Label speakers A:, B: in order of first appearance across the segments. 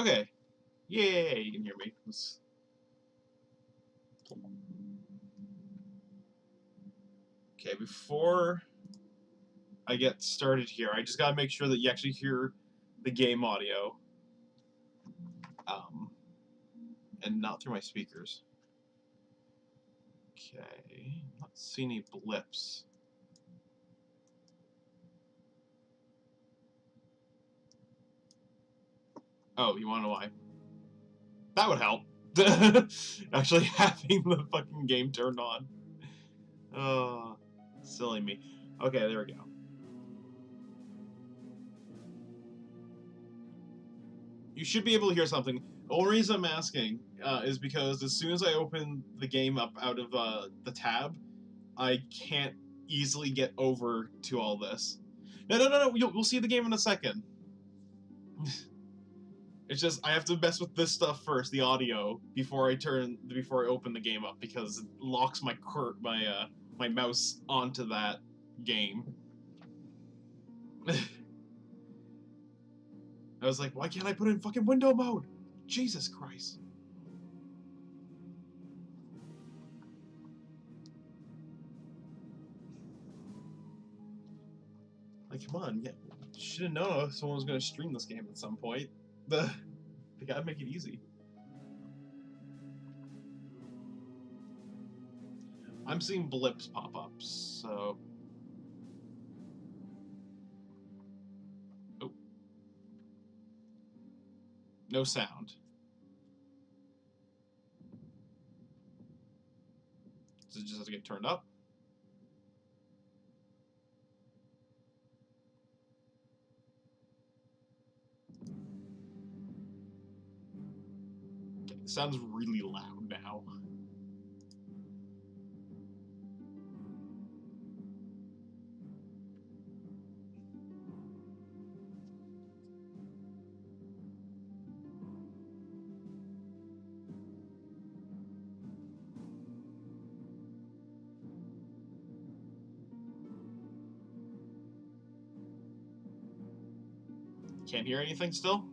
A: Okay. Yay, you can hear me. Okay, before I get started here, I just gotta make sure that you actually hear the game audio. And not through my speakers. Okay, not see any blips. Oh, you wanna know why? That would help. Actually having the fucking game turned on. Oh, silly me. Okay, there we go. You should be able to hear something. The only reason I'm asking is because as soon as I open the game up out of the tab, I can't easily get over to all this. No. We'll see the game in a second. It's just I have to mess with this stuff first, the audio, before I open the game up because it locks my my mouse onto that game. I was like, why can't I put it in fucking window mode? Jesus Christ. Like, come on, yeah. Should have known someone was going to stream this game at some point. They gotta make it easy. I'm seeing blips pop up, so... Oh. No sound. Does it just have to get turned up? Okay, it sounds really loud now. Can't hear anything still?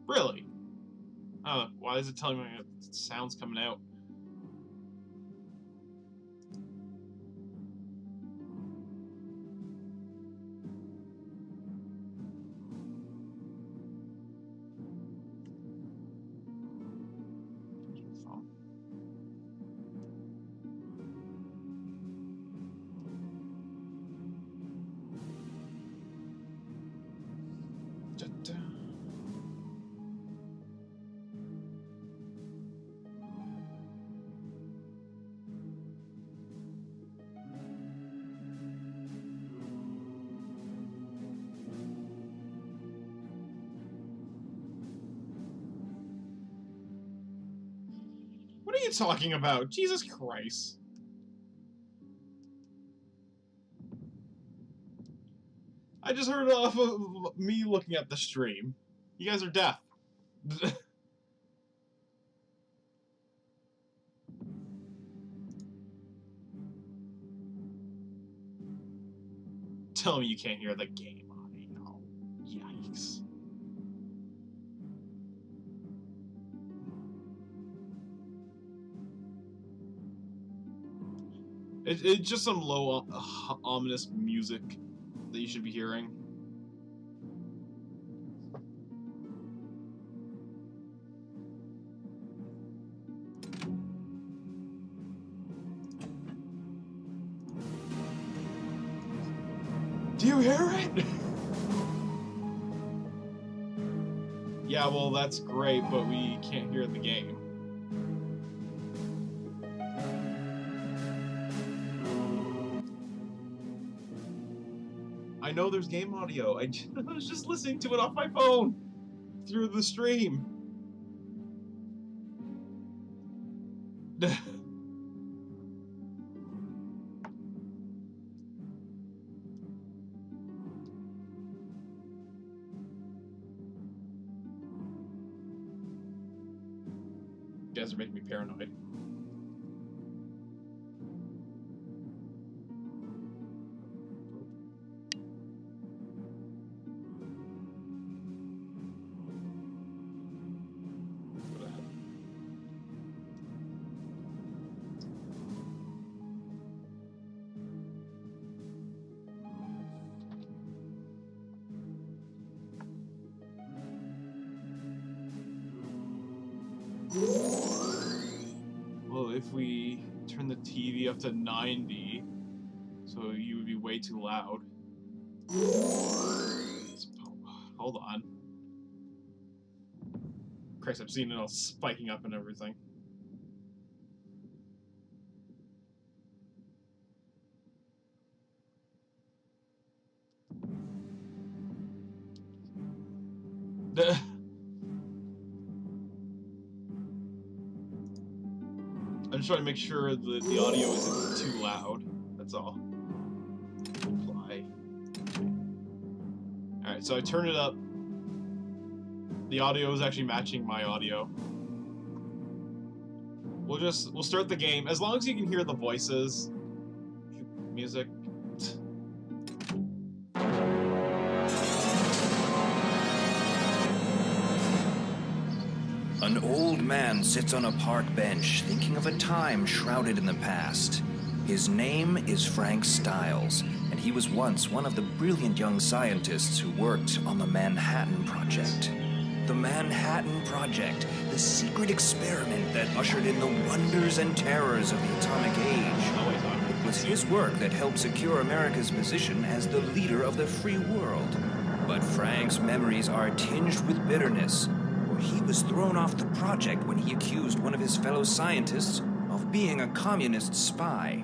A: Really? Why is it telling me sounds coming out? What are you talking about? Jesus Christ. I just heard it off of me looking at the stream. You guys are deaf. Tell me you can't hear the game audio. Yikes. It's just some low, ominous music that you should be hearing. Do you hear it? Yeah, well, that's great, but we can't hear the game. I know there's game audio. I was just listening to it off my phone. through the stream. You guys are making me paranoid. Well, if we turn the TV up to 90, so you would be way too loud. Hold on. Christ, I've seen it all spiking up and everything. I'm just trying to make sure that the audio isn't too loud. That's all. Apply. Alright, so I turned it up. The audio is actually matching my audio. We'll start the game. As long as you can hear the voices. Music.
B: An old man sits on a park bench, thinking of a time shrouded in the past. His name is Frank Stiles, and he was once one of the brilliant young scientists who worked on the Manhattan Project. The Manhattan Project, the secret experiment that ushered in the wonders and terrors of the atomic age. It was his work that helped secure America's position as the leader of the free world. But Frank's memories are tinged with bitterness. He was thrown off the project when he accused one of his fellow scientists of being a communist spy.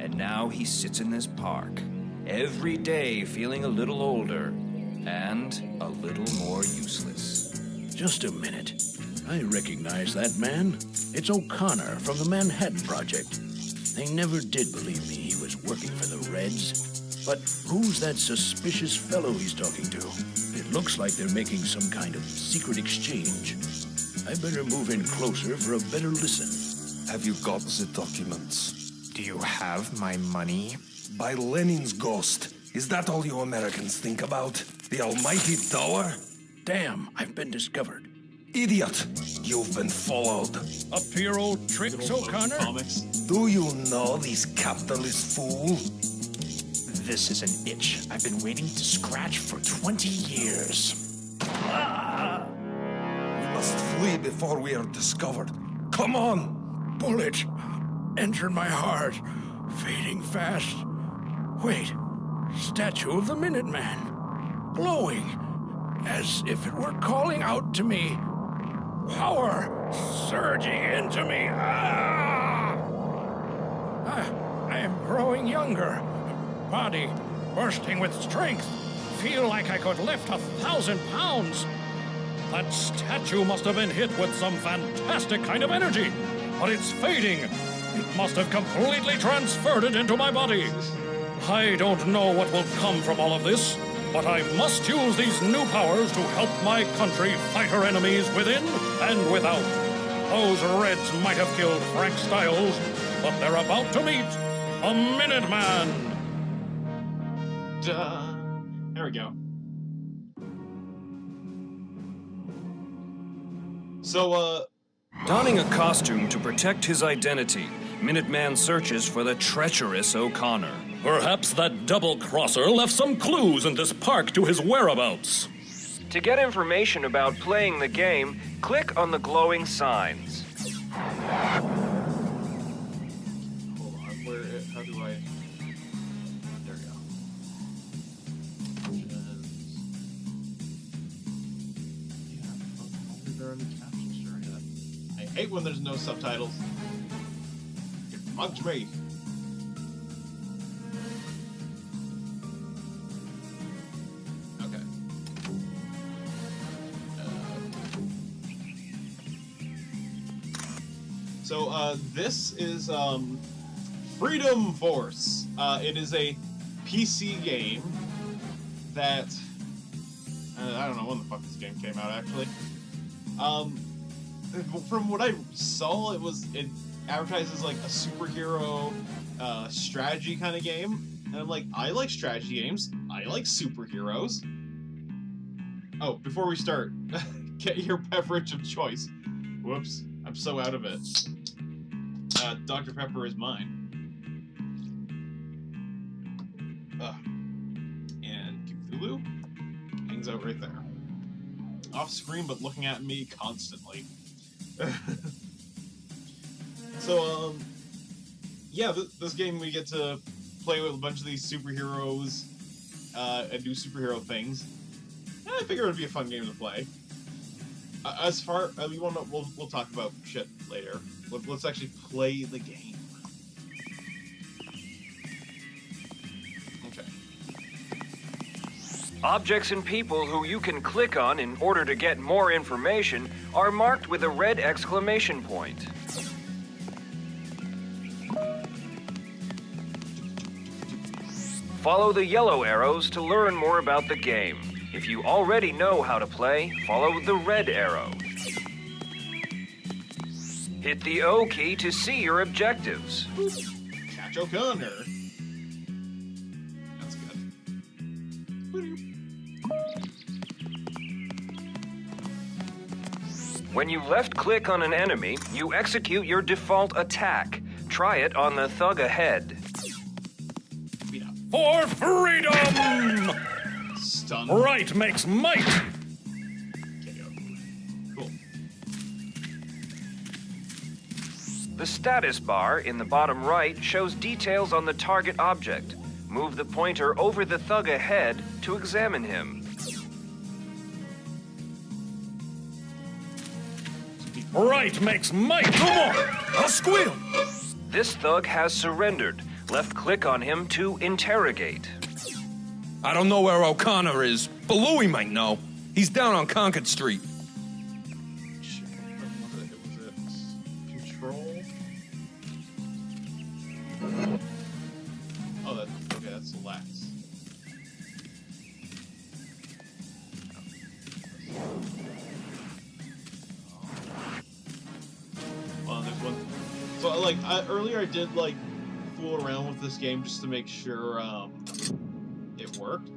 B: And now he sits in this park, every day feeling a little older and a little more useless.
C: Just a minute. I recognize that man. It's O'Connor from the Manhattan Project. They never did believe me he was working for the Reds. But who's that suspicious fellow he's talking to? It looks like they're making some kind of secret exchange. I better move in closer for a better listen.
D: Have you got the documents?
E: Do you have my money?
D: By Lenin's ghost. Is that all you Americans think about? The almighty dollar?
C: Damn, I've been discovered.
D: Idiot! You've been followed.
C: Up to your old tricks, O'Connor?
A: Comics.
D: Do you know this capitalist fool?
E: This is an itch I've been waiting to scratch for 20 years.
D: We must flee before we are discovered. Come on!
C: Bullet entered my heart, fading fast. Wait, statue of the Minuteman, glowing, as if it were calling out to me. Power surging into me. I am growing younger. Body bursting with strength. Feel like I could lift 1,000 pounds. That statue must have been hit with some fantastic kind of energy. But it's fading. It must have completely transferred it into my body. I don't know what will come from all of this, but I must use these new powers to help my country fight her enemies within and without. Those Reds might have killed Frank Stiles, but they're about to meet a Minuteman.
A: There we go. So,
B: Donning a costume to protect his identity, Minuteman searches for the treacherous O'Connor.
F: Perhaps that double-crosser left some clues in this park to his whereabouts.
B: To get information about playing the game, click on the glowing signs.
A: hold on. How do I... There we go. There are any captions during that. I hate when there's no subtitles. It bugs me. Okay. So, this is, Freedom Force. It is a PC game that... I don't know when the fuck this game came out, actually. From what I saw, it advertises like a superhero, strategy kind of game. And I'm like, I like strategy games. I like superheroes. Oh, before we start, get your beverage of choice. Whoops, I'm so out of it. Dr. Pepper is mine. And Cthulhu hangs out right there. Off screen, but looking at me constantly. So, yeah, this game we get to play with a bunch of these superheroes and do superhero things. And I figured it would be a fun game to play. As far as we'll talk about shit later. Let's actually play the game. Okay.
B: Objects and people who you can click on in order to get more information are marked with a red exclamation point. Follow the yellow arrows to learn more about the game. If you already know how to play, follow the red arrow. Hit the O key to see your objectives.
A: Catch O'Connor. That's good.
B: When you left-click on an enemy, you execute your default attack. Try it on the thug ahead.
A: Beat up.
C: For freedom!
A: Stun.
C: Right makes might!
A: KO. Cool.
B: The status bar in the bottom right shows details on the target object. Move the pointer over the thug ahead to examine him.
C: Right makes might! Come on!
D: I'll squeal!
B: This thug has surrendered. Left-click on him to interrogate.
D: I don't know where O'Connor is, but Louie might know. He's down on Concord Street.
A: Shit, was it Control? Oh, that's select. Well, there's one. So, like, earlier I did, like, fool around with this game just to make sure, it worked.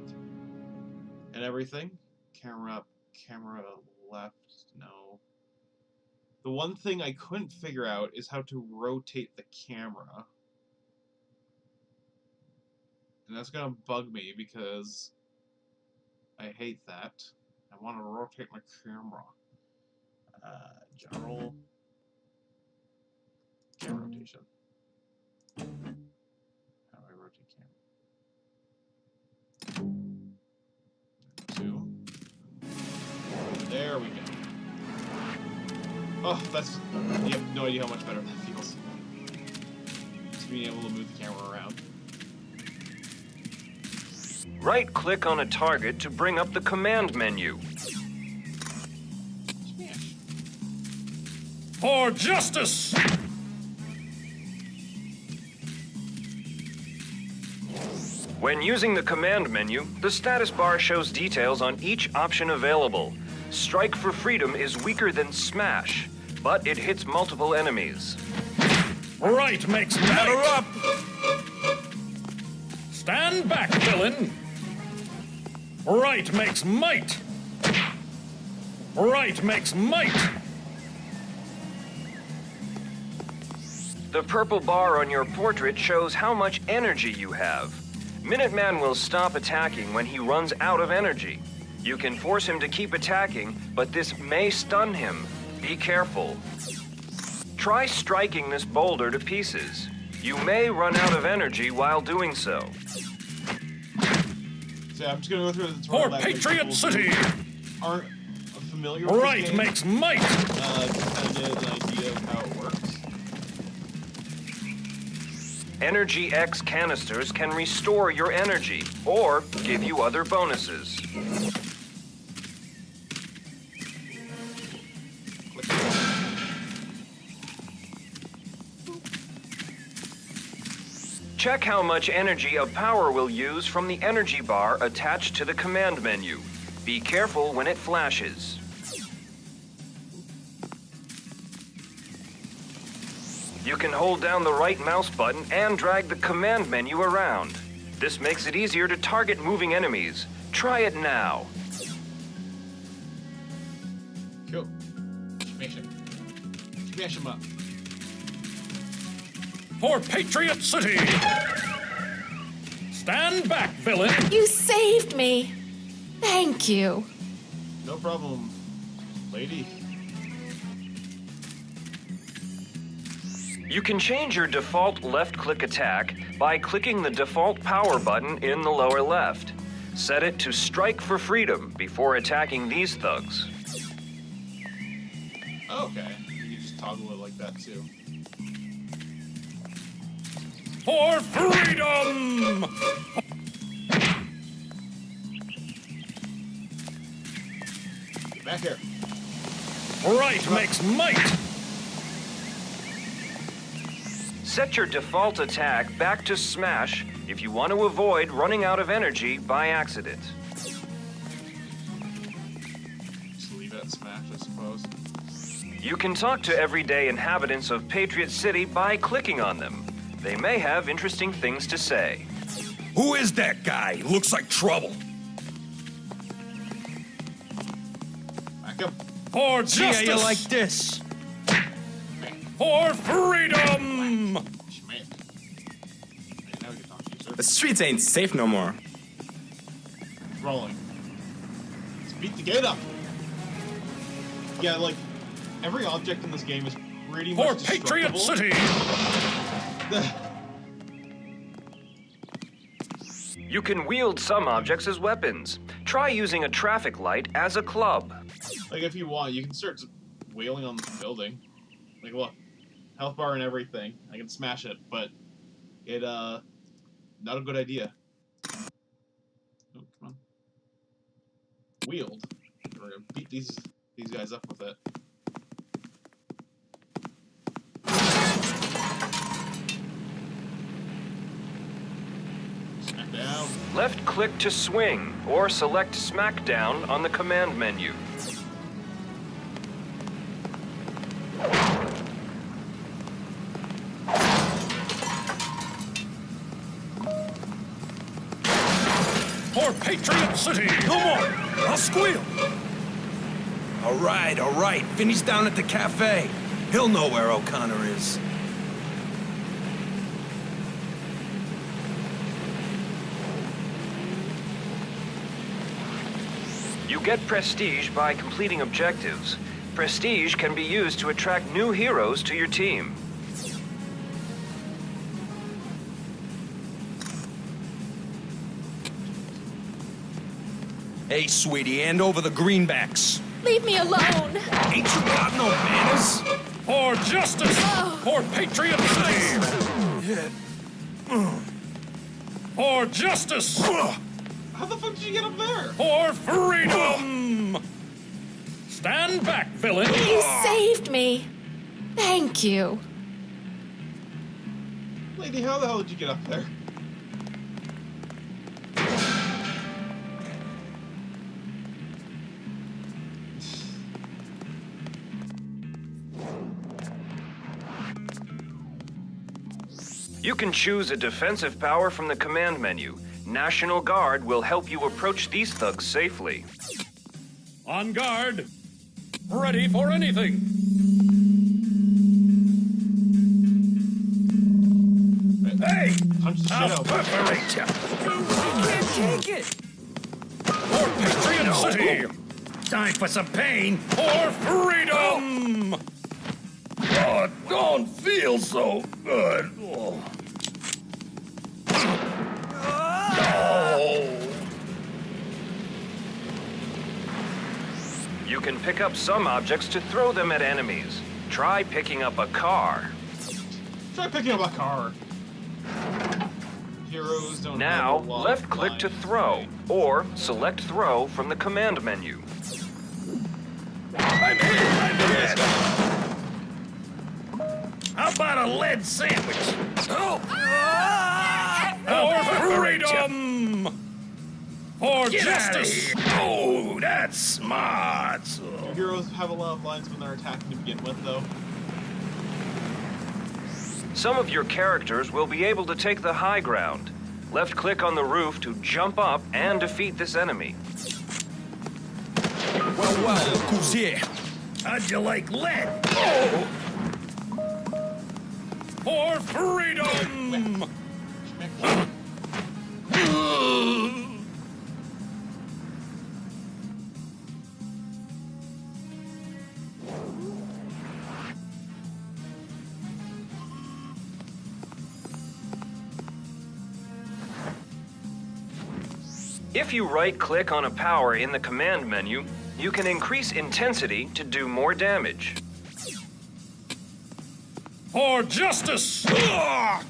A: And everything. Camera up, camera left, no. The one thing I couldn't figure out is how to rotate the camera. And that's gonna bug me because I hate that. I want to rotate my camera. General camera rotation. How do I rotate camera? 2. There we go. Oh, that's... You have no idea how much better that feels. Just being able to move the camera around.
B: Right-click on a target to bring up the command menu.
A: Smash.
C: For justice!
B: When using the command menu, the status bar shows details on each option available. Strike for freedom is weaker than smash, but it hits multiple enemies.
C: Right makes
D: Batter
C: might!
D: up!
C: Stand back, villain! Right makes might! Right makes might!
B: The purple bar on your portrait shows how much energy you have. Minuteman will stop attacking when he runs out of energy. You can force him to keep attacking, but this may stun him. Be careful. Try striking this boulder to pieces. You may run out of energy while doing so.
A: So yeah, I'm just gonna go through the
C: For
A: tutorial that way
C: Patriot
A: people
C: City!
A: who aren't familiar with
C: Right
A: this game,
C: makes might!
A: just kind of get an idea of how it works.
B: Energy X canisters can restore your energy or give you other bonuses. Check how much energy a power will use from the energy bar attached to the command menu. Be careful when it flashes. You can hold down the right mouse button and drag the command menu around. This makes it easier to target moving enemies. Try it now.
A: Cool. Smash him. Smash him up.
C: For Patriot City! Stand back, villain!
G: You saved me. Thank you.
A: No problem, lady.
B: You can change your default left-click attack by clicking the default power button in the lower left. Set it to Strike for Freedom before attacking these thugs.
A: Okay. You can just toggle it like that too.
C: For freedom!
A: Get back here.
C: Right makes might!
B: Set your default attack back to Smash if you want to avoid running out of energy by accident.
A: Just leave it at smash, I suppose.
B: You can talk to everyday inhabitants of Patriot City by clicking on them. They may have interesting things to say.
D: Who is that guy? Looks like trouble.
A: Back up.
C: For
D: See how
C: justice!
D: you like this?
C: For freedom!
A: Schmidt. Okay, now we can talk to you, sir.
H: The streets ain't safe no more.
A: Rolling. Let's beat the gate up. Yeah, like, every object in this game is pretty
C: For
A: much
C: Patriot
A: destructible.
C: City!
B: You can wield some objects as weapons. Try using a traffic light as a club.
A: Like, if you want, you can start wailing on the building. Like, look. Health bar and everything. I can smash it, but it, not a good idea. Oh, come on. Wield. We're gonna beat these guys up with it. Smack down.
B: Left click to swing, or select Smackdown on the command menu.
C: For Patriot City!
D: No more! I'll squeal! All right. Finney's down at the cafe. He'll know where O'Connor is.
B: You get prestige by completing objectives. Prestige can be used to attract new heroes to your team.
D: Hey, sweetie, hand over the greenbacks.
G: Leave me alone.
D: Ain't you got no manners?
C: For justice! For Patriot City! For justice!
A: How the fuck did you get up there?
C: For freedom! Stand back, villain!
G: You saved me. Thank you.
A: Lady, how the hell did you get up there?
B: You can choose a defensive power from the command menu. National Guard will help you approach these thugs safely.
C: On guard! Ready for anything!
D: Hey!
A: Punch the shit
D: I'll
A: out.
D: perforate ya!
E: Can't take it.
C: For Patriot City!
D: Time for some pain!
C: For freedom!
D: Oh, it don't feel so good. Oh.
B: You can pick up some objects to throw them at enemies. Try picking up a car.
A: Try picking up a car. Heroes don't
B: Now,
A: have a lot
B: left
A: of
B: click to
A: lives,
B: throw,
A: right?
B: or select throw from the command menu.
D: I'm hit! How about a lead sandwich? Oh!
C: For
E: Get
C: justice!
E: outta here. Oh, that's smart.
A: Heroes have a lot of lines when they're attacking to begin with, though.
B: Some of your characters will be able to take the high ground. Left-click on the roof to jump up and defeat this enemy.
D: Well, who's here?
E: How'd you like lead?
C: For freedom!
B: If you right-click on a power in the command menu, you can increase intensity to do more damage.
C: For justice!
A: KO.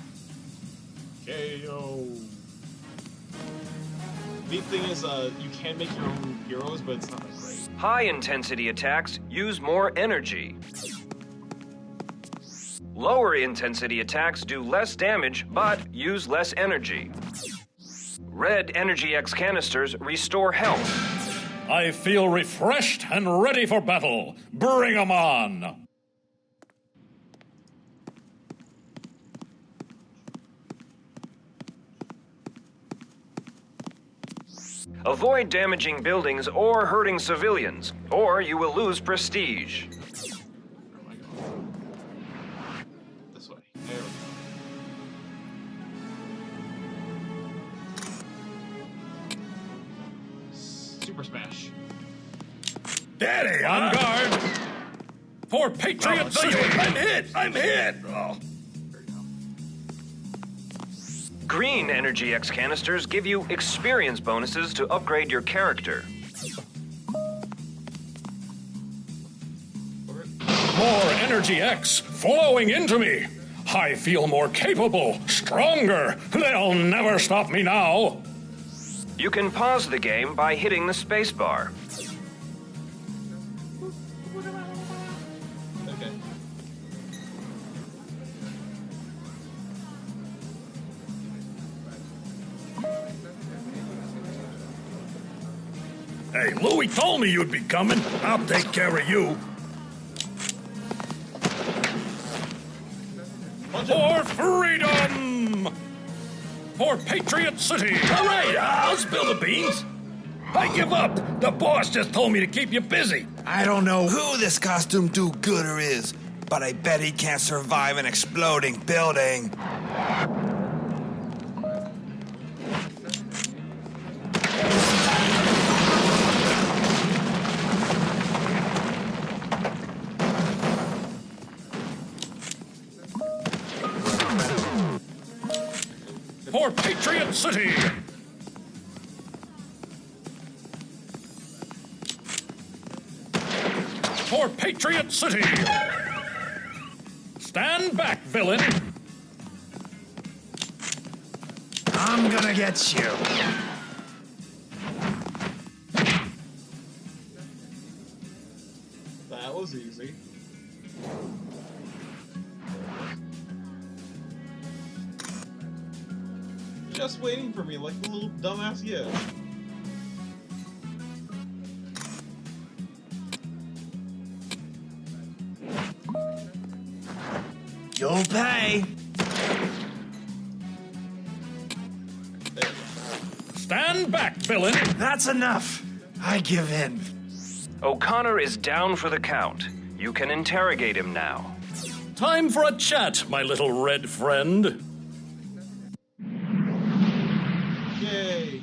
A: Neat thing is, you can make your own heroes, but it's not that great.
B: High-intensity attacks use more energy. Lower-intensity attacks do less damage, but use less energy. Red Energy X canisters restore health.
C: I feel refreshed and ready for battle. Bring 'em on!
B: Avoid damaging buildings or hurting civilians, or you will lose prestige.
A: Oh my god. This way. There we go. Super Smash.
E: Daddy,
C: On guard! For Patriot
E: I'm
C: City!
E: hit! I'm hit! Oh.
A: There we go.
B: Green Energy X canisters give you experience bonuses to upgrade your character.
C: More Energy X flowing into me! I feel more capable, stronger! They'll never stop me now!
B: You can pause the game by hitting the spacebar.
A: Okay.
E: Hey, Louie told me you'd be coming. I'll take care of you.
C: For freedom! For Patriot City!
E: All right, I'll spill the beans. I give up. The boss just told me to keep you busy.
D: I don't know who this costume do-gooder is, but I bet he can't survive an exploding building.
C: For Patriot City! For Patriot City! Stand back, villain!
E: I'm gonna get you.
A: That was easy. Just waiting for me like a little dumbass you.
E: You'll pay.
A: There we go.
C: Stand back, villain!
E: That's enough. I give in.
B: O'Connor is down for the count. You can interrogate him now.
C: Time for a chat, my little red friend.
A: Yay!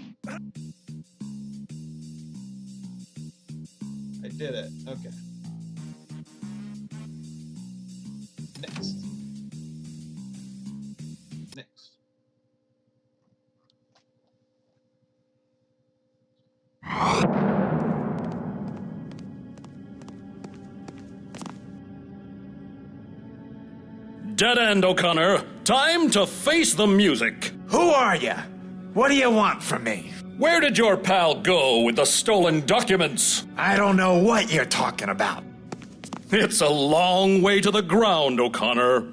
A: I did it. Okay. Next. Next.
C: Dead end, O'Connor. Time to face the music.
E: Who are you? What do you want from me?
C: Where did your pal go with the stolen documents?
E: I don't know what you're talking about.
C: It's a long way to the ground, O'Connor.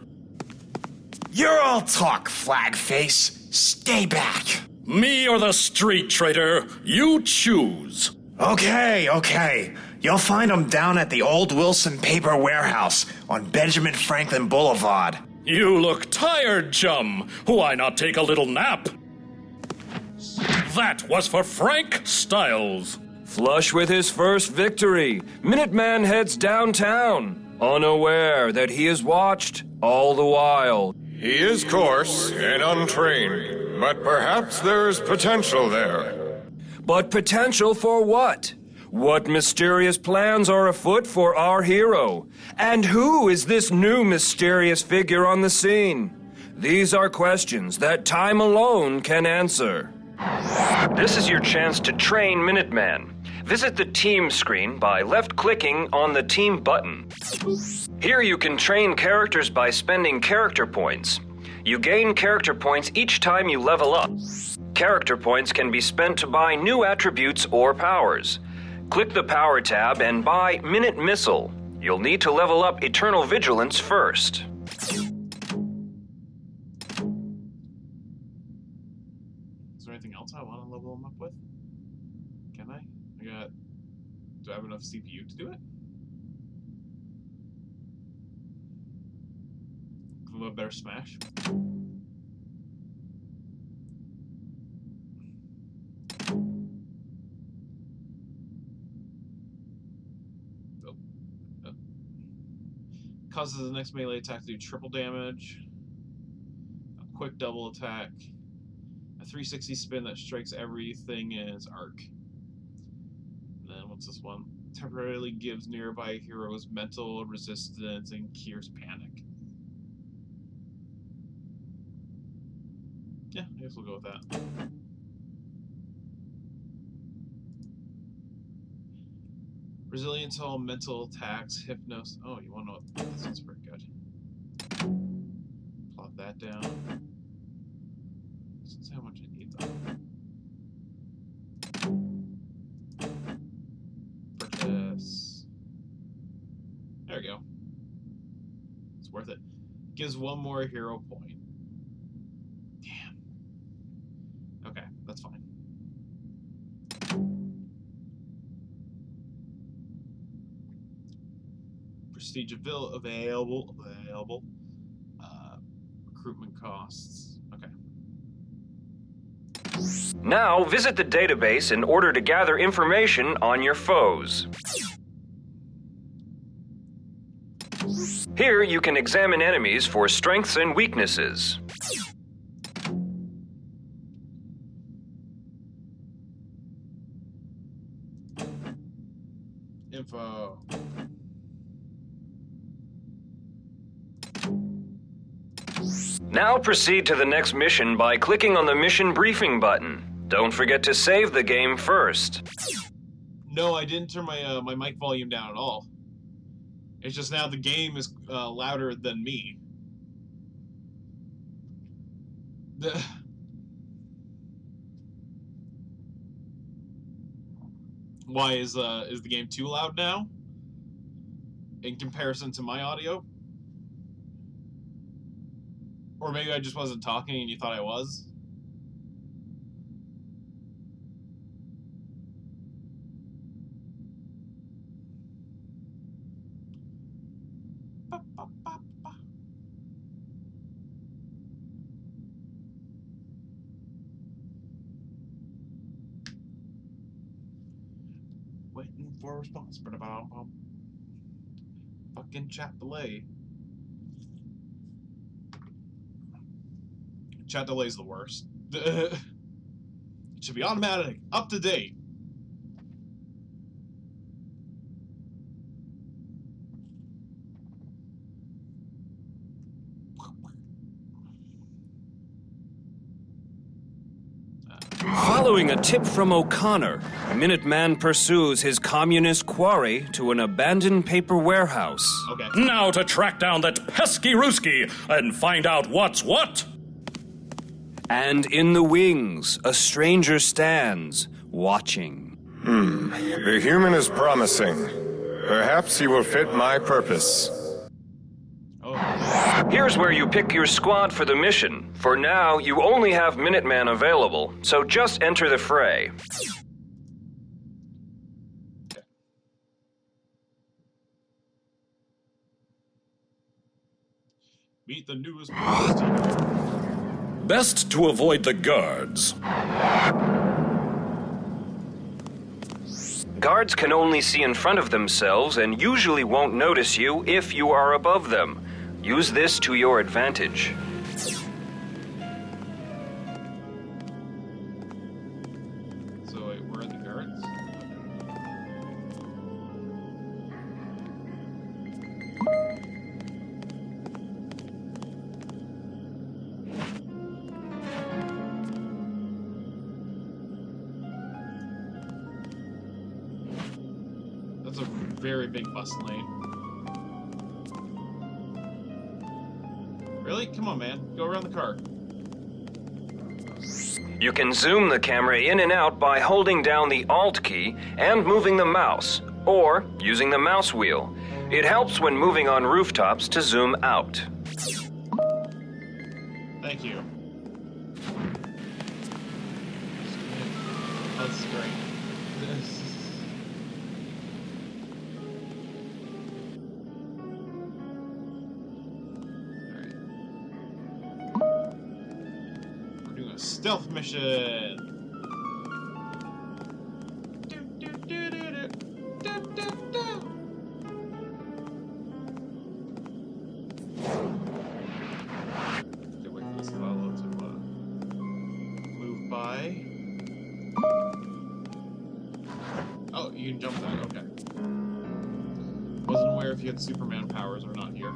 E: You're all talk, flag face. Stay back.
F: Me or the street trader? You choose.
E: Okay. You'll find him down at the old Wilson Paper Warehouse on Benjamin Franklin Boulevard.
F: You look tired, chum. Why not take a little nap? That was for Frank Styles.
B: Flush with his first victory, Minuteman heads downtown, unaware that he is watched all the while.
H: He is coarse and untrained, but perhaps there's potential there.
B: But potential for what? What mysterious plans are afoot for our hero? And who is this new mysterious figure on the scene? These are questions that time alone can answer. This is your chance to train Minuteman. Visit the Team screen by left-clicking on the Team button. Here you can train characters by spending character points. You gain character points each time you level up. Character points can be spent to buy new attributes or powers. Click the Power tab and buy Minute Missile. You'll need to level up Eternal Vigilance first.
A: Is there anything else I want to level them up with? Can I? Do I have enough CPU to do it? Give them a better smash. Causes the next melee attack to do triple damage. A quick double attack. A 360 spin that strikes everything in its arc. And then what's this one? Temporarily gives nearby heroes mental resistance and cures panic. Yeah, I guess we'll go with that. Resilience to all mental attacks, hypnosis. Oh, you want to know what? This one's pretty good. Plop that down. Doesn't say how much I need though. Purchase. There we go. It's worth it. Gives one more hero point. Damn. Okay, that's fine. Prestige available. Recruitment costs. Okay.
B: Now visit the database in order to gather information on your foes. Here you can examine enemies for strengths and weaknesses.
A: Info.
B: Now proceed to the next mission by clicking on the mission briefing button. Don't forget to save the game first.
A: No, I didn't turn my my mic volume down at all. It's just now the game is louder than me. Why is the game too loud now? In comparison to my audio? Or maybe I just wasn't talking and you thought I was? Waiting for a response. Fucking chat delay. Chat delay is the worst. It should be automatic, up to date.
B: Following a tip from O'Connor, Minuteman pursues his communist quarry to an abandoned paper warehouse.
A: Okay.
F: Now to track down that pesky Ruski and find out what's what.
B: And in the wings, a stranger stands, watching.
H: The human is promising. Perhaps he will fit my purpose.
A: Oh.
B: Here's where you pick your squad for the mission. For now, you only have Minuteman available, so just enter the fray.
A: Meet the newest police team.
F: Best to avoid the guards.
B: Guards can only see in front of themselves and usually won't notice you if you are above them. Use this to your advantage.
A: So wait, where are the guards? That's a very big bus lane. Really? Come on, man. Go around the car.
B: You can zoom the camera in and out by holding down the Alt key and moving the mouse, or using the mouse wheel. It helps when moving on rooftops to zoom out.
A: Thank you. Oh, this is great. Stealth mission. Okay, wait for this fellow to move by. Oh, you can jump that. Okay. Wasn't aware if you had Superman powers or not here.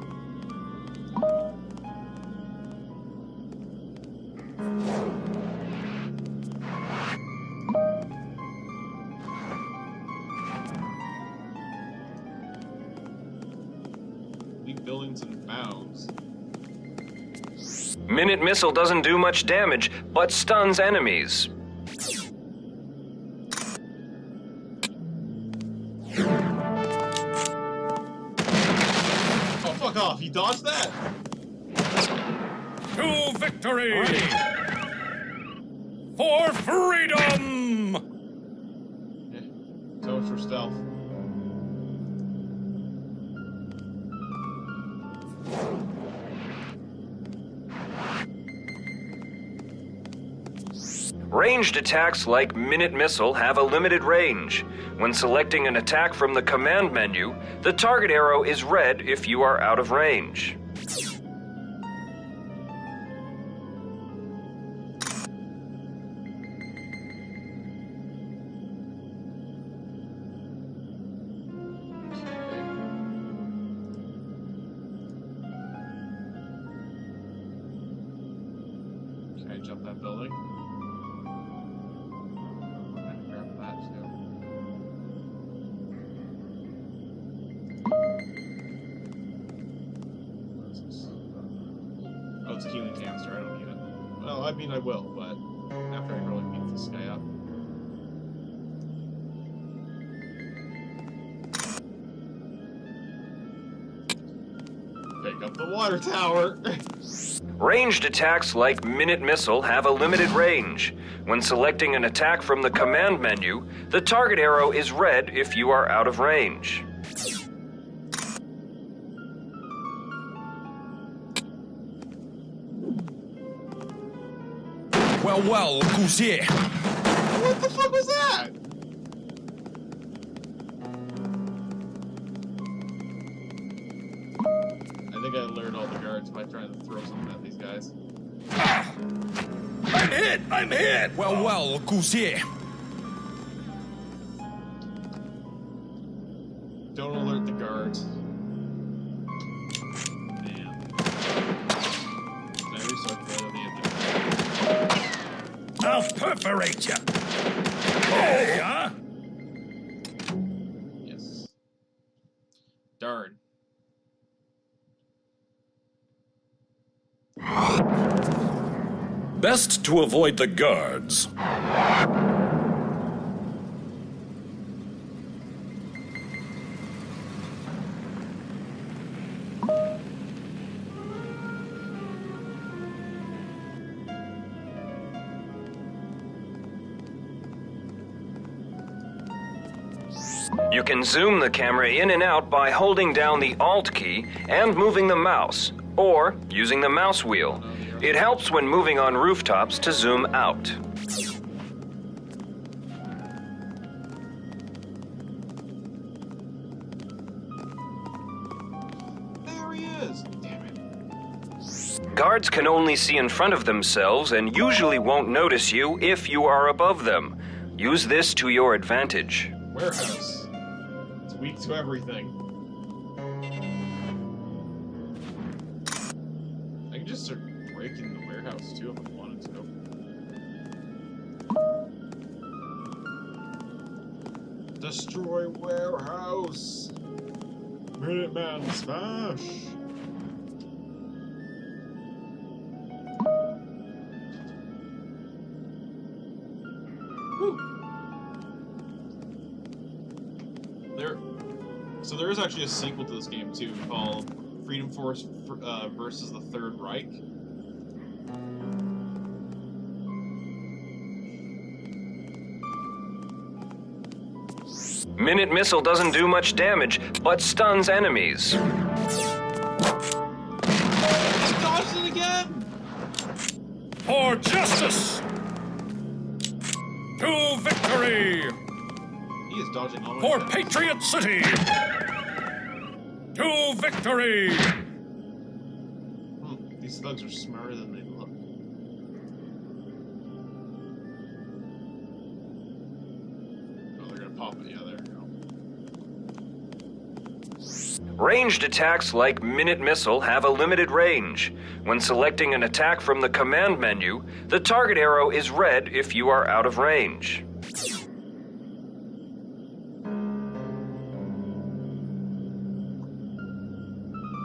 A: Buildings and bounds.
B: Minute Missile doesn't do much damage, but stuns enemies.
A: Oh, fuck off. He dodged that?
C: To victory! For freedom!
A: Yeah. So much for stealth.
B: Ranged attacks like Minute Missile have a limited range. When selecting an attack from the command menu, the target arrow is red if you are out of range.
A: Can I jump that building? Grab that too. What is this? Oh, it's a healing canister. I don't need it. Well, I mean, I will, but after I really beat this guy up. Pick up the water tower.
B: Ranged attacks like Minute Missile have a limited range. When selecting an attack from the command menu, the target arrow is red if you are out of range.
D: Well, who's here?
A: What the fuck was that? I think I lured all the guards by trying to throw something at these guys.
C: I'm hit!
D: Well, who's here?
A: Don't alert the guards. Damn. Can I restart the other end?
C: I'll perforate you! There you are!
A: Yes. Darn.
F: Best to avoid the guards.
B: You can zoom the camera in and out by holding down the Alt key and moving the mouse, or using the mouse wheel. It helps when moving on rooftops to zoom out.
A: There he is! Damn it.
B: Guards can only see in front of themselves and usually won't notice you if you are above them. Use this to your advantage.
A: Warehouse. It's weak to everything. I can just start breaking the warehouse too if I wanted to. Destroy warehouse! Minuteman smash! Woo! So there is actually a sequel to this game too, called Freedom Force versus the Third Reich.
B: Minute Missile doesn't do much damage, but stuns enemies.
A: Dodged it again!
C: For justice! To victory!
A: He is dodging all the
C: For
A: way down.
C: Patriot City! To victory!
A: These thugs are smarter than they look. Oh, they're gonna pop it. Yeah, there we go.
B: Ranged attacks like Minute Missile have a limited range. When selecting an attack from the command menu, the target arrow is red if you are out of range.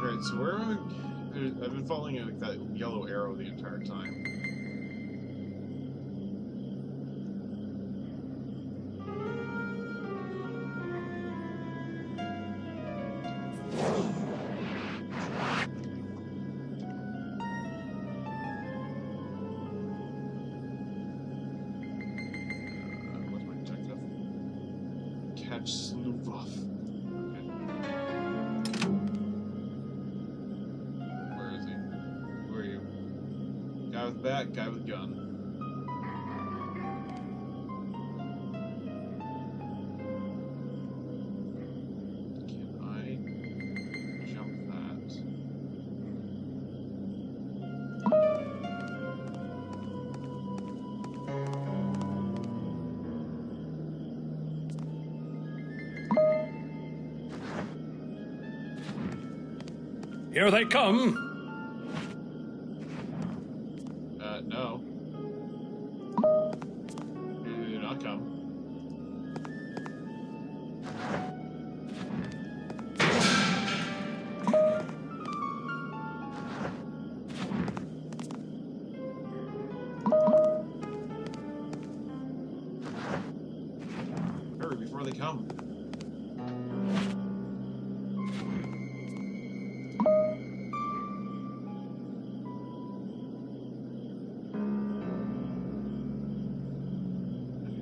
A: Alright, so where am I? I've been following like that yellow arrow the entire time. What's my objective? Catch Sluvov. Okay. Where is he? Who are you? Guy with bat, guy with gun. Can I jump that?
C: Here they come!
A: No. You do not come. Hurry before they come.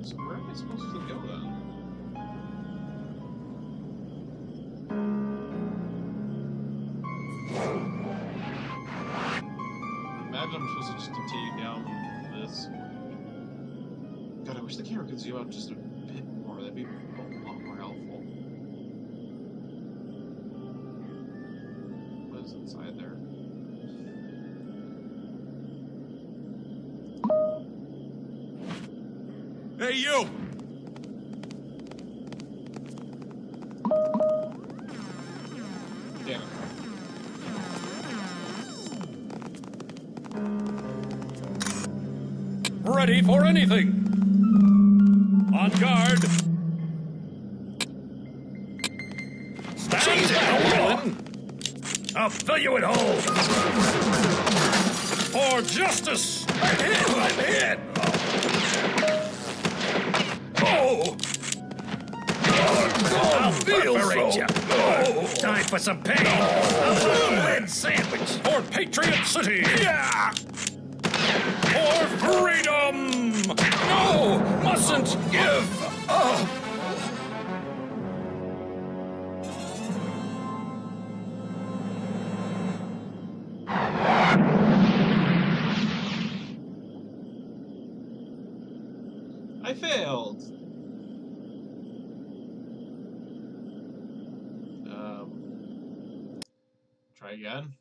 A: So where am I supposed to go then? I imagine I'm supposed to just continue down this. God, I wish the camera could zoom out just a bit more. That'd be a lot more helpful. What is inside there?
D: Hey, you!
A: Damn it.
C: Ready for anything! On guard! Stand down! I'll fill you at hole! For justice! I'm hit! Oh! I'll perforate you! Oh. Time for some pain! A lead sandwich! For Patriot City! Yeah! For freedom! No! Mustn't give!
A: I failed. Try again.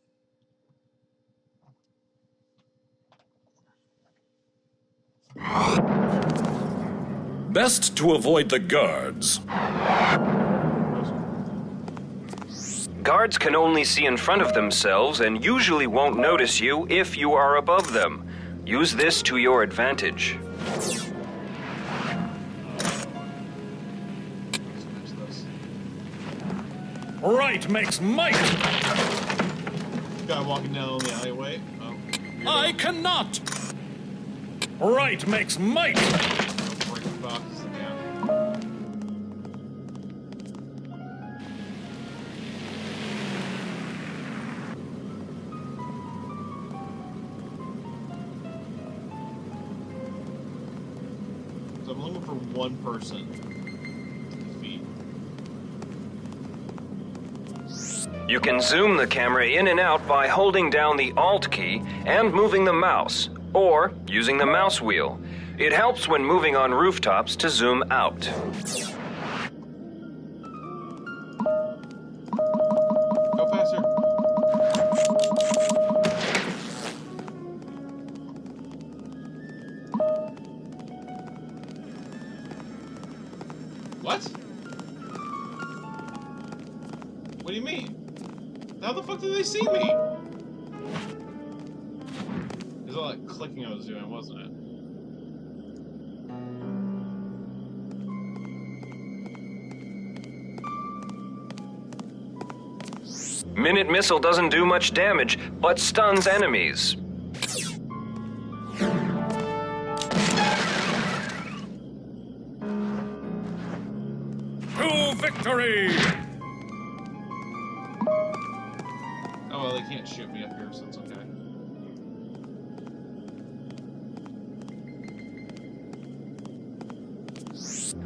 F: Best to avoid the guards.
B: Guards can only see in front of themselves and usually won't notice you if you are above them. Use this to your advantage.
C: Right makes might.
A: Guy walking down the alleyway. Oh,
C: I cannot. Right makes might.
A: break the box. Yeah. So I'm looking for one person to defeat.
B: You can zoom the camera in and out by holding down the Alt key and moving the mouse, or using the mouse wheel. It helps when moving on rooftops to zoom out.
A: Go faster. What? What do you mean? How the fuck did they see me? There's all that clicking I was doing, wasn't it?
B: Minute Missile doesn't do much damage, but stuns enemies.
C: To victory!
A: Oh well, they can't shoot me up here, so it's okay.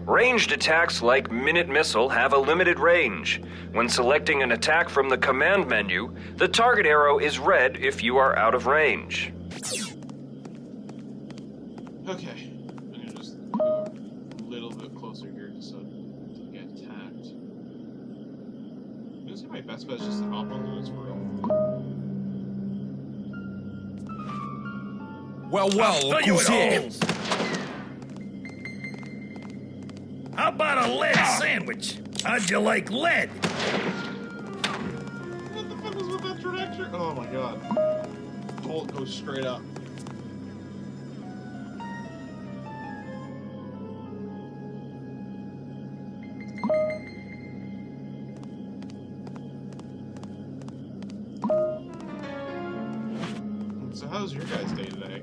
B: Ranged attacks like Minute Missile have a limited range. When selecting an attack from the command menu, the target arrow is red if you are out of range.
A: Okay. I'm gonna just move a little bit closer here just so it doesn't get attacked. I'm gonna say my best bet is just to hop on this for real.
D: Well, look
C: Do you
D: who's here.
C: holes. How about a lead sandwich? How'd you like lead?
A: What the fuck was with that trajectory? Oh my god. Bolt goes straight up. So how's your guys' day today?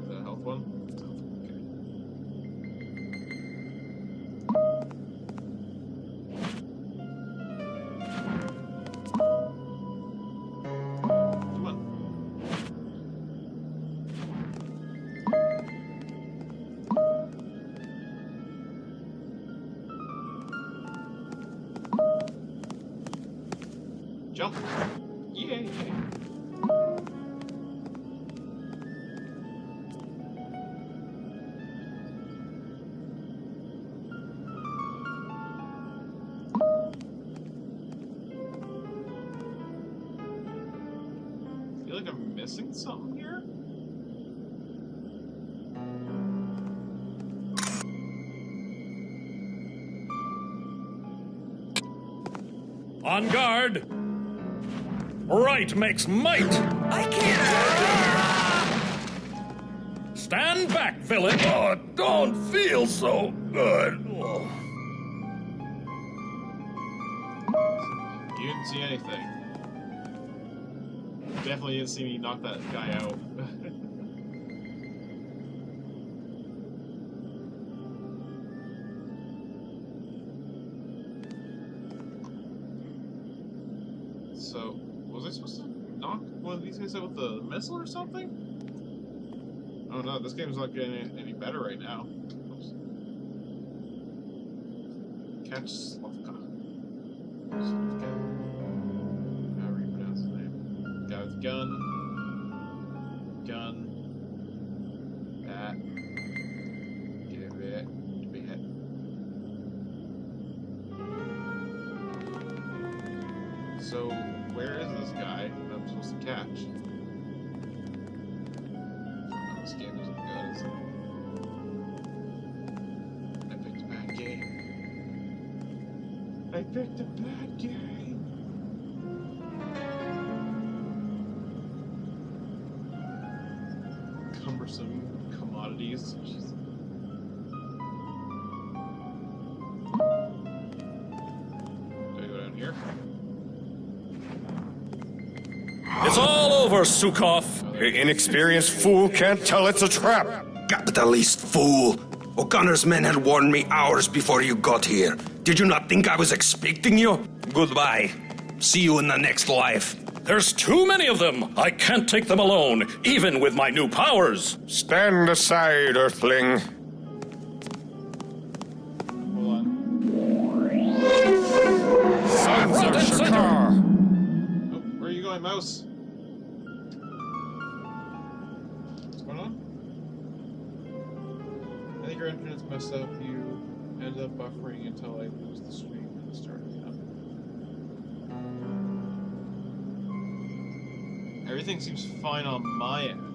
A: Is that a health one? Come on. Jump. Yay. I feel like I'm missing something here.
C: On guard. Right makes might.
D: I can't.
C: Stand back, villain. Oh, don't feel so good. Oh.
A: You didn't see anything. Definitely didn't see me knock that guy out. So, was I supposed to knock one of these guys out with the missile or something? Oh no, this game's not getting any better right now. Oops. Catch Slavka. gun. Gun. That. Give it. So, where is this guy that I'm supposed to catch? Oh, this game isn't good, is it? I picked a bad game. I picked a bad game! Cumbersome commodities. Jeez. Do I go down here?
F: It's all over, Sukov.
H: The inexperienced fool can't tell it's a trap.
D: Capitalist fool. O'Connor's men had warned me hours before you got here. Did you not think I was expecting you? Goodbye. See you in the next life.
F: There's too many of them. I can't take them alone, even with my new powers.
H: Stand aside, Earthling.
A: Hold on.
H: Sons
F: Front
H: of
F: and center.
H: Shakar.
A: Oh, where are you going, mouse? What's going on? I think your internet's messed up. You end up buffering until I lose the stream and start it up. Everything seems fine on my end.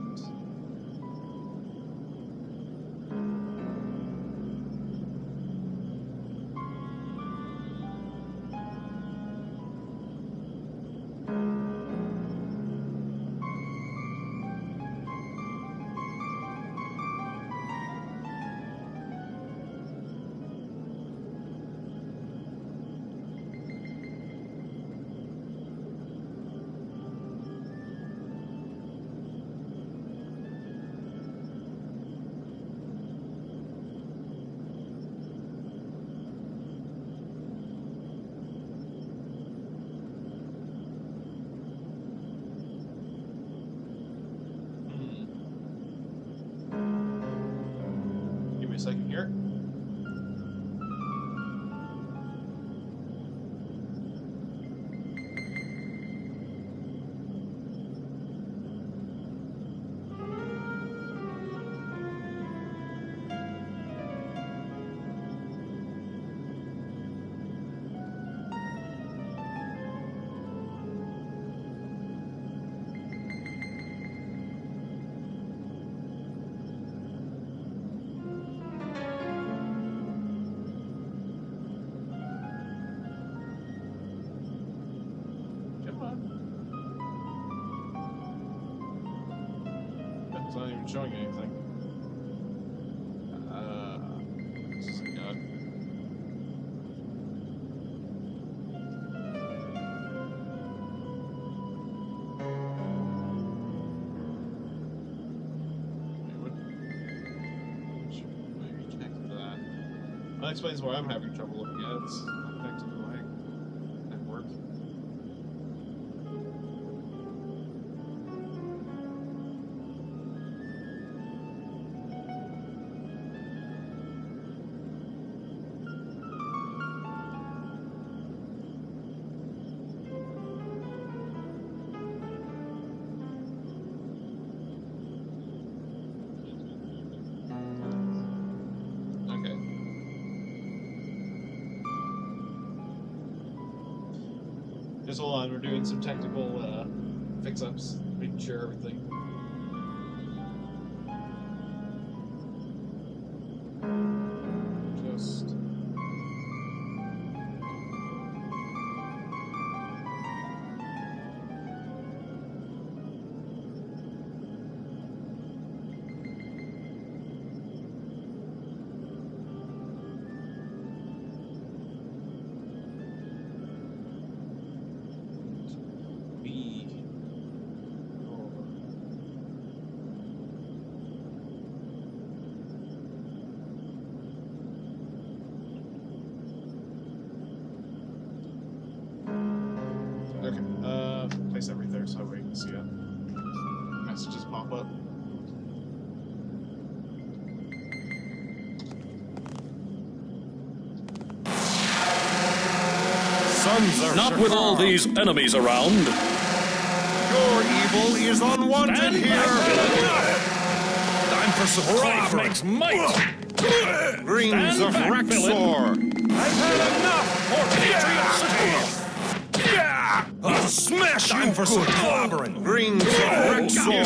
A: Give me a second here. Come on. That's not even showing anything. This is good. Maybe connected to that. That explains why I'm having trouble looking at it. It's not connected to my network. Okay. Just hold on, we're doing some technical fix-ups, making sure everything. Just. B. Okay, place that right there so we can see it. Messages pop up.
H: Sons of
F: Not with all
H: Shakar.
F: these enemies around.
H: Your evil is unwanted
F: Stand
H: here.
F: back,
B: Time for some
F: Right
B: clobbering.
F: makes might.
H: Rings
F: Stand
H: of
F: back,
H: Rexor.
F: I've had enough for Patriot City.
B: I'll smash you for some clobbering.
H: Rings of Rexor.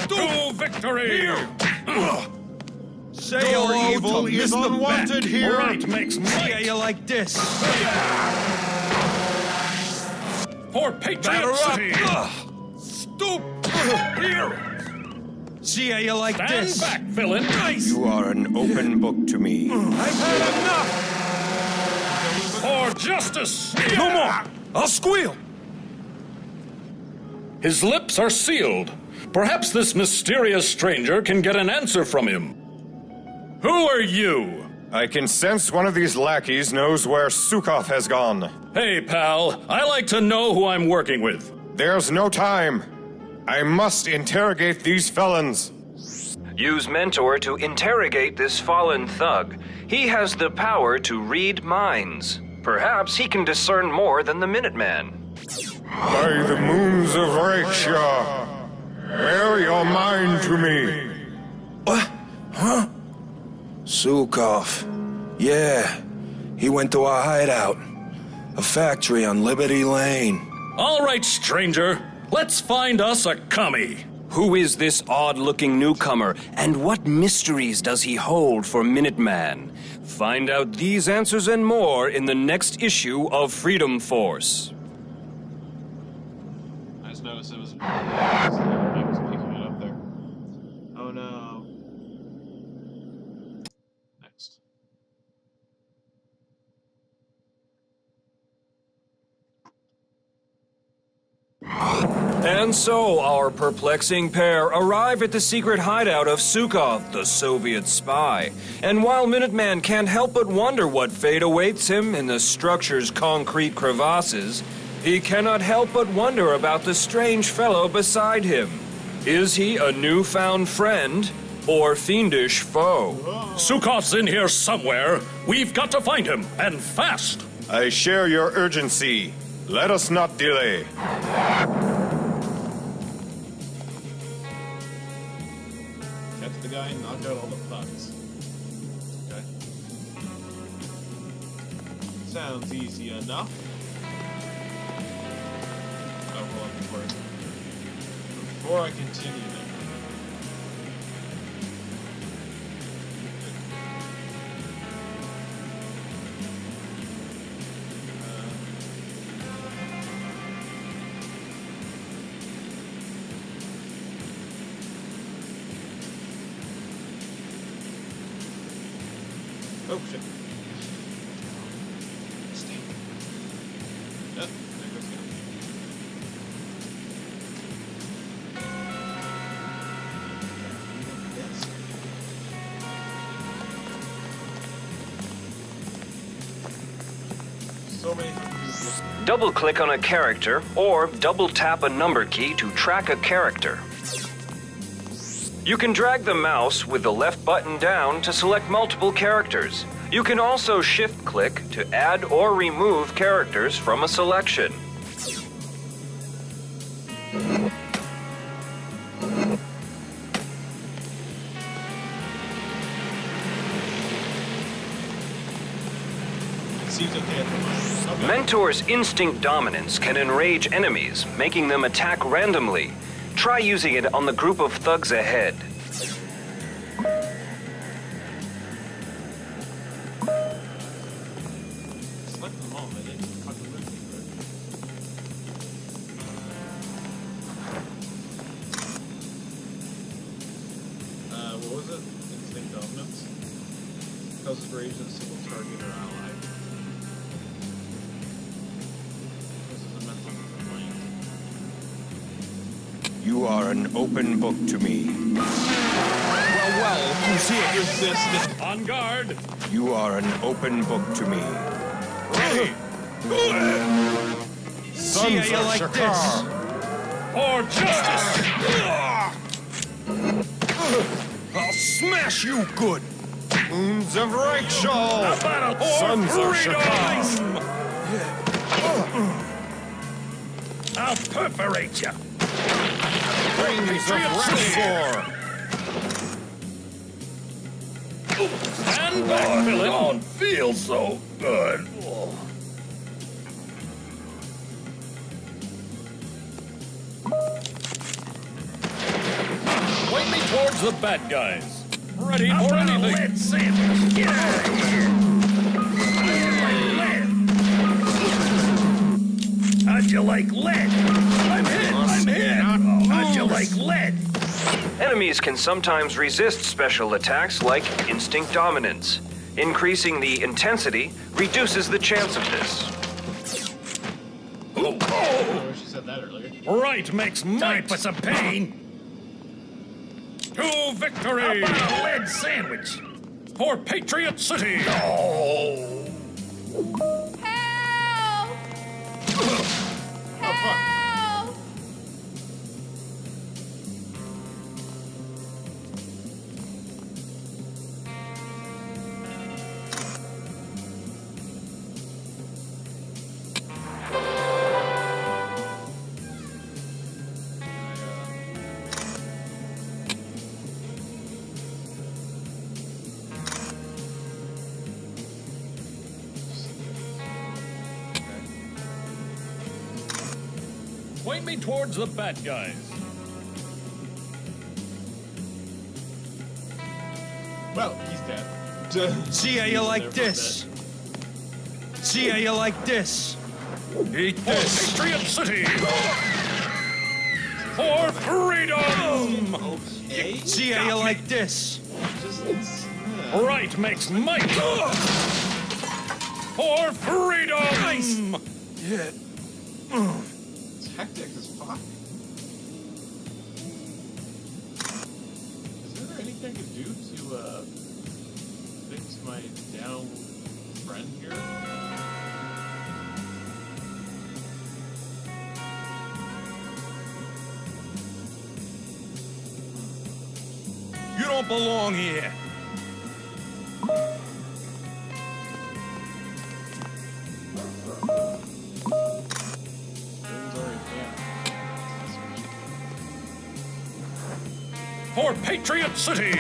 F: To victory.
B: Say
H: Your
B: hello
H: evil
B: to
H: is
B: Mr.
H: unwanted
B: Beck.
H: here.
F: Right makes
B: See
F: might.
B: how you like this?
F: For
B: Batter
F: Patriot
B: up.
F: City.
B: Stoop. Here. See how you like
F: Stand
B: this?
F: back, villain.
B: Nice.
D: You are an open book to me.
B: I've had enough.
F: For justice.
B: No more. I'll squeal.
F: His lips are sealed. Perhaps this mysterious stranger can get an answer from him. Who are you?
H: I can sense one of these lackeys knows where Sukov has gone.
F: Hey, pal. I like to know who I'm working with.
H: There's no time. I must interrogate these felons.
B: Use Mentor to interrogate this fallen thug. He has the power to read minds. Perhaps he can discern more than the Minuteman.
H: By the moons of Raksha, bear your mind to me.
D: What? Huh? Sukov. Yeah. He went to our hideout. A factory on Liberty Lane.
F: All right, stranger. Let's find us a commie.
B: Who is this odd-looking newcomer, and what mysteries does he hold for Minuteman? Find out these answers and more in the next issue of Freedom Force.
A: I just noticed it was picking it up there. Oh no. Next.
B: And so, our perplexing pair arrive at the secret hideout of Sukov, the Soviet spy. And while Minuteman can't help but wonder what fate awaits him in the structure's concrete crevasses, he cannot help but wonder about the strange fellow beside him. Is he a newfound friend or fiendish foe?
F: Sukov's in here somewhere. We've got to find him, and fast.
H: I share your urgency. Let us not delay.
A: Catch the guy and knock out all the thugs. Okay. Sounds easy enough. Oh, hold on, before I continue then. Oh shit. Stay. There goes the so many things.
B: Double-click on a character or double-tap a number key to track a character. You can drag the mouse with the left button down to select multiple characters. You can also shift-click to add or remove characters from a selection.
A: Seems like they had the money. Okay.
B: Mentor's instinct dominance can enrage enemies, making them attack randomly. Try using it on the group of thugs ahead.
A: Select them all, man. They didn't fucking move me, what was it? Instinct dominance? Causes rage in a single target or ally. This is a mental complaint.
D: You are an open book to me.
A: Well, who's here? Resist.
F: On guard.
D: You are an open book to me.
H: Sons of Shakar.
F: For justice.
B: I'll smash you good!
H: Moons of Rachel! Sons of Shaka!
C: I'll perforate you.
H: Wings of Rathor!
C: Stand back, Philip.
F: Don't feel so good.
C: Point me towards the bad guys. Ready for anything. Lead sandwich. Get out of here. How'd you like lead? I'm hit. How'd you like lead?
B: Enemies can sometimes resist special attacks like instinct dominance. Increasing the intensity reduces the chance of this.
A: Oh, she said that earlier.
C: Right makes might. For some pain. To victory. How about a lead sandwich? For Patriot City.
G: Help! Help!
C: Point me towards the bad guys.
A: Well, he's dead.
I: See how you like this. See how you like this. Eat
C: For
I: this.
C: Patriot City. For freedom.
A: Okay.
I: See how you like this.
A: Just,
C: Right makes might. For freedom.
A: it's hectic as fuck. Is there anything I could do to fix my down friend here?
I: You don't belong here.
C: For Patriot City.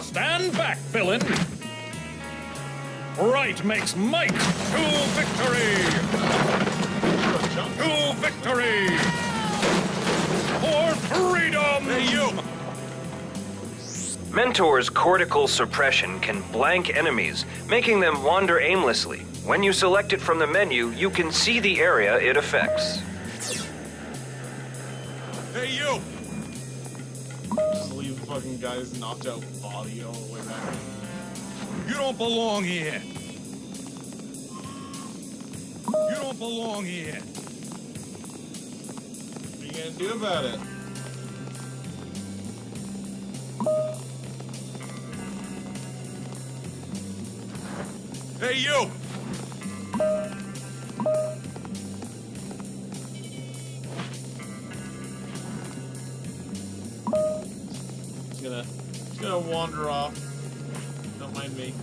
C: Stand back, villain. Right makes might. To victory. To victory. For freedom.
I: Hey, you.
B: Mentor's cortical suppression can blank enemies, making them wander aimlessly. When you select it from the menu, you can see the area it affects.
I: Hey, you.
A: Just leave the fucking guy's knocked out body all the way back.
I: You don't belong here. You don't belong here.
A: What are you gonna do about it?
I: Hey, you.
A: Just gonna wander off. Don't mind me.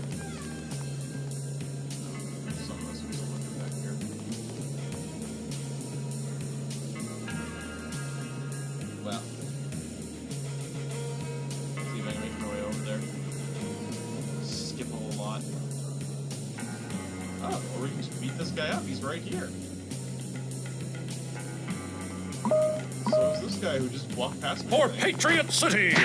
A: Some of us are still looking back here. Well. See if I can make my way over there. Skip a whole lot. Oh, or we can just beat this guy up. He's right here. So is this guy who just walked past me.
C: For
A: I think.
C: Patriot City.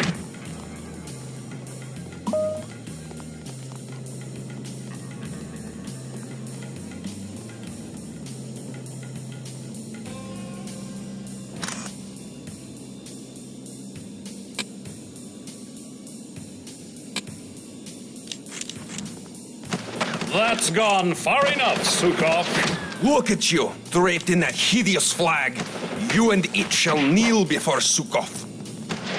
C: That's gone far enough, Sukov.
D: Look at you, draped in that hideous flag. You and it shall kneel before Sukov.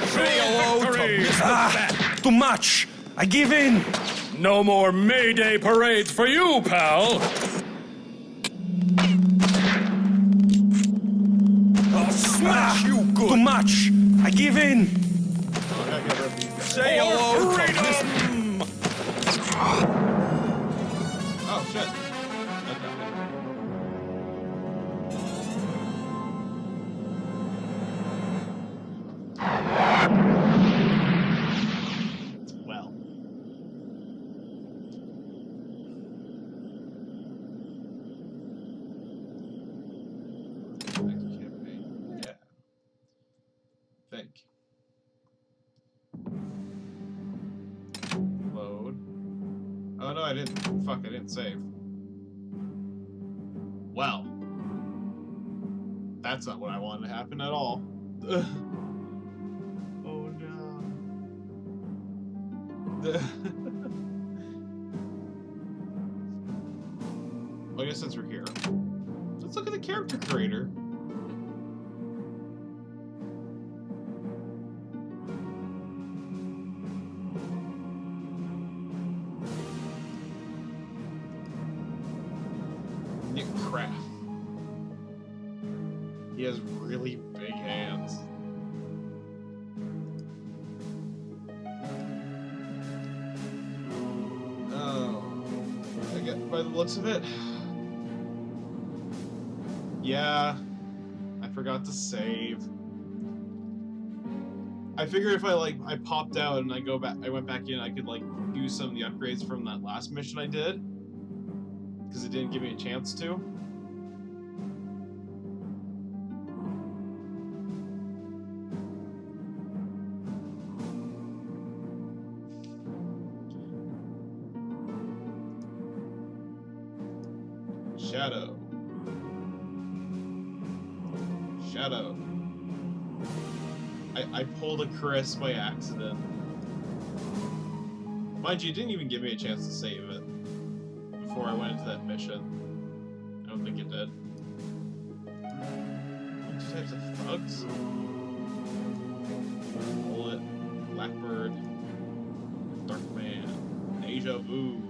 C: Say hello to Mr. Bat.
D: Too much. I give in.
C: No more May Day parades for you, pal.
D: I'll smash you good. Too much. I give in.
A: Oh, I gotta beat this guy.
I: Say hello to
C: freedom.
I: Mr.
A: think. Load. Oh no, I didn't. Fuck, I didn't save. Well. That's not what I wanted to happen at all. Oh no. Well, I guess since we're here, let's look at the character creator. Nick Kraft. He has really big hands. Oh, I get by the looks of it. Yeah, I forgot to save. I figured if I popped out and I went back in, I could like do some of the upgrades from that last mission I did, because it didn't give me a chance to. Shadow. Shadow. I pulled a Chris by accident. Mind you, it didn't even give me a chance to save it before I went into that mission. I don't think it did. Two types of thugs? Bullet, Blackbird, Darkman, Deja Vu.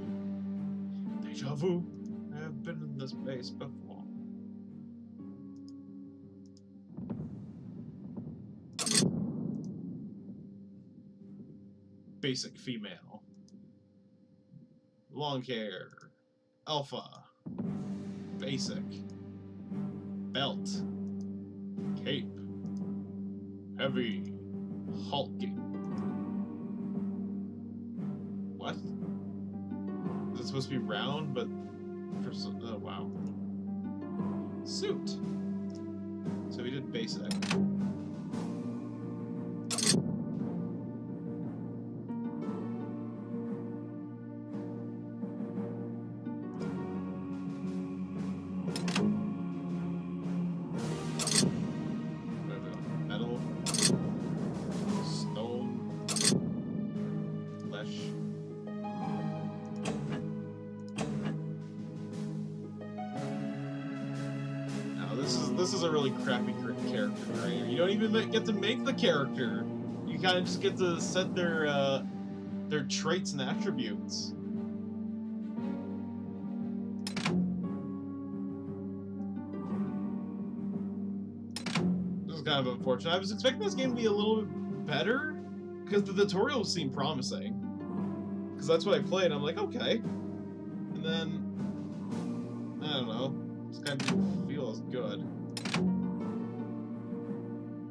A: Deja Vu. I've been in this place before. Basic female. Long hair. Alpha. Basic. Belt. Cape. Heavy. Hulking. What? Is it supposed to be round, but for some, oh wow. Suit. So we did basic. Metal. Stone. Flesh. This is a really crappy character creator. You don't even get to make the character. You kind of just get to set their traits and attributes. This is kind of unfortunate. I was expecting this game to be a little bit better because the tutorials seemed promising. Because that's what I played. I'm like, okay, and then I don't know. This guy didn't feel as good.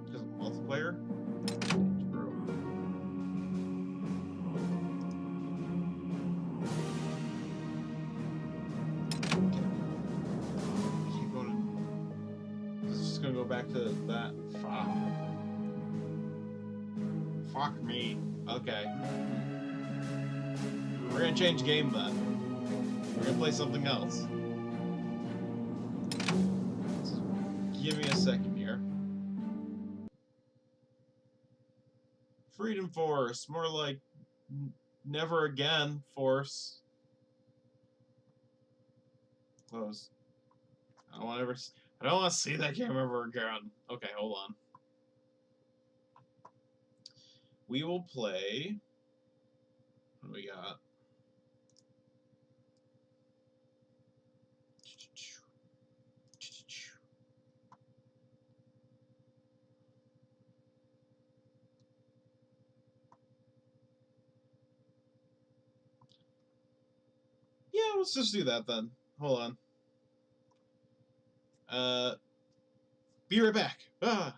A: Because of multiplayer? True. Okay. Keep going. This is just gonna go back to that. Fuck. Fuck me. Okay. We're gonna change game then. We're gonna play something else. Give me a second here. Freedom Force, more like never again Force. Close. I don't want to see that game ever again. Okay, hold on. We will play. What do we got? Yeah, let's just do that then. Hold on. Be right back. Ah.